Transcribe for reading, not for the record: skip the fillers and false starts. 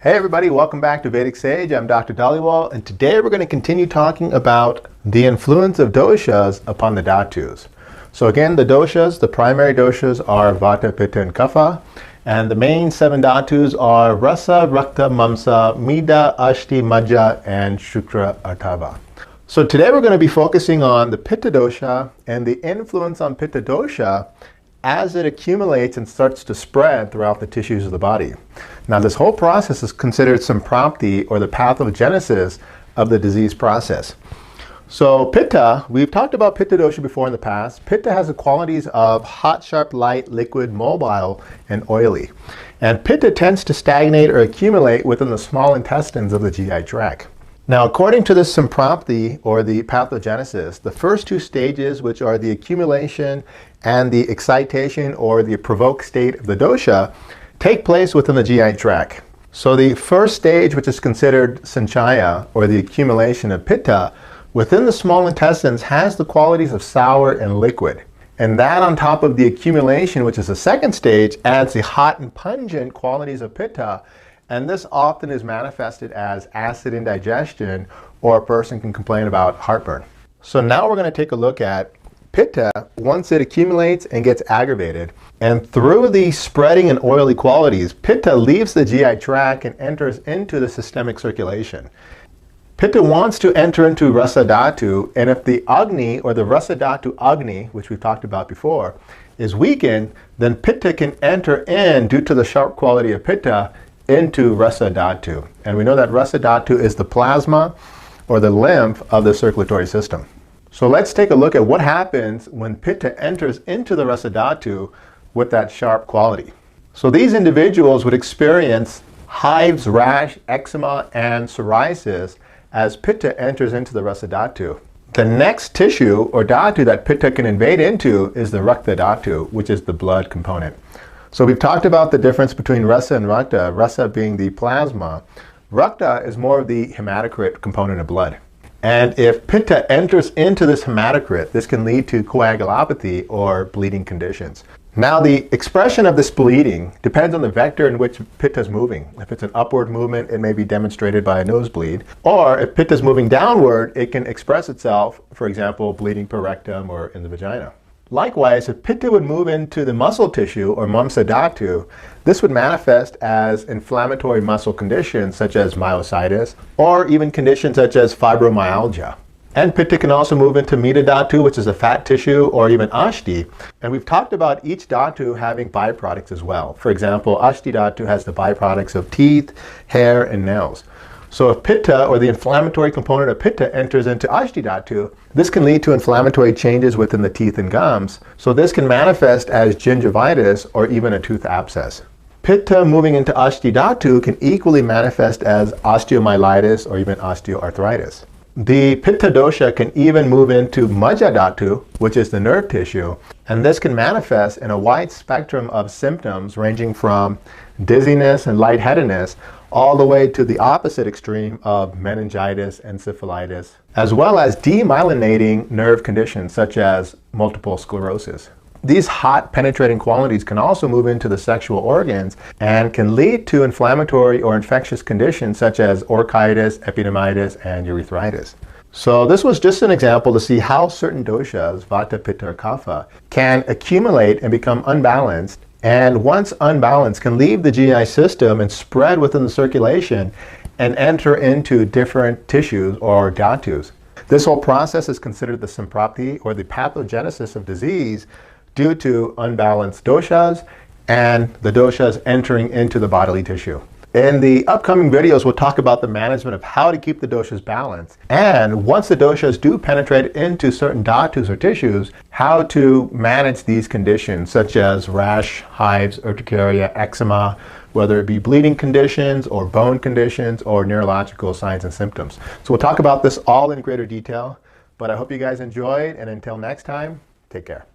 Hey everybody, welcome back to Vedic Sage. I'm Dr. Dhaliwal, and today we're going to continue talking about the influence of doshas upon the dhatus. So again, the doshas, the primary doshas are Vata, Pitta, and Kapha, and the main 7 dhatus are Rasa, Rakta, Mamsa, Mida, Ashti, Majja, and Shukra, Artava. So today we're going to be focusing on the Pitta dosha and the influence on Pitta dosha as it accumulates and starts to spread throughout the tissues of the body. Now, this whole process is considered samprapti, or the pathogenesis of the disease process. So Pitta, we've talked about Pitta dosha before in the past. Pitta has the qualities of hot, sharp, light, liquid, mobile, and oily. And Pitta tends to stagnate or accumulate within the small intestines of the GI tract. Now, according to this samprapti, or the pathogenesis, the first 2 stages, which are the accumulation and the excitation or the provoked state of the dosha, take place within the GI tract. So the first stage, which is considered sanchaya, or the accumulation of pitta, within the small intestines has the qualities of sour and liquid. And that, on top of the accumulation, which is the second stage, adds the hot and pungent qualities of pitta. And this often is manifested as acid indigestion, or a person can complain about heartburn. So now we're going to take a look at Pitta once it accumulates and gets aggravated. And through the spreading and oily qualities, Pitta leaves the GI tract and enters into the systemic circulation. Pitta wants to enter into Rasa Dhatu, and if the Agni, or the Rasa Dhatu Agni, which we've talked about before, is weakened, then Pitta can enter in, due to the sharp quality of Pitta, into Rasa Dhatu. And we know that Rasa Dhatu is the plasma, or the lymph, of the circulatory system. So let's take a look at what happens when Pitta enters into the Rasa Dhatu with that sharp quality. So these individuals would experience hives, rash, eczema, and psoriasis as Pitta enters into the Rasa Dhatu. The next tissue, or dhatu, that Pitta can invade into is the Rakta Dhatu, which is the blood component. So we've talked about the difference between Rasa and Rakta, Rasa being the plasma. Rakta is more of the hematocrit component of blood. And if Pitta enters into this hematocrit, this can lead to coagulopathy, or bleeding conditions. Now, the expression of this bleeding depends on the vector in which Pitta is moving. If it's an upward movement, it may be demonstrated by a nosebleed. Or if Pitta is moving downward, it can express itself, for example, bleeding per rectum or in the vagina. Likewise, if Pitta would move into the muscle tissue, or Mamsa Dhatu, this would manifest as inflammatory muscle conditions such as myositis, or even conditions such as fibromyalgia. And Pitta can also move into Mida Dhatu, which is a fat tissue, or even Ashti. And we've talked about each Dhatu having byproducts as well. For example, Ashti Dhatu has the byproducts of teeth, hair, and nails. So if Pitta, or the inflammatory component of Pitta, enters into Ashti Dhatu, this can lead to inflammatory changes within the teeth and gums. So this can manifest as gingivitis, or even a tooth abscess. Pitta moving into Ashti Dhatu can equally manifest as osteomyelitis, or even osteoarthritis. The Pitta dosha can even move into Majja Dhatu, which is the nerve tissue, and this can manifest in a wide spectrum of symptoms ranging from dizziness and lightheadedness all the way to the opposite extreme of meningitis and encephalitis, as well as demyelinating nerve conditions such as multiple sclerosis. These hot penetrating qualities can also move into the sexual organs and can lead to inflammatory or infectious conditions such as orchitis, epididymitis, and urethritis. So this was just an example to see how certain doshas, Vata, Pitta, or Kapha, can accumulate and become unbalanced, and once unbalanced can leave the GI system and spread within the circulation and enter into different tissues, or dhatus. This whole process is considered the samprapti, or the pathogenesis of disease, due to unbalanced doshas and the doshas entering into the bodily tissue. In the upcoming videos, we'll talk about the management of how to keep the doshas balanced, and once the doshas do penetrate into certain dhatus or tissues, how to manage these conditions such as rash, hives, urticaria, eczema, whether it be bleeding conditions or bone conditions or neurological signs and symptoms. So we'll talk about this all in greater detail, but I hope you guys enjoyed, and until next time, take care.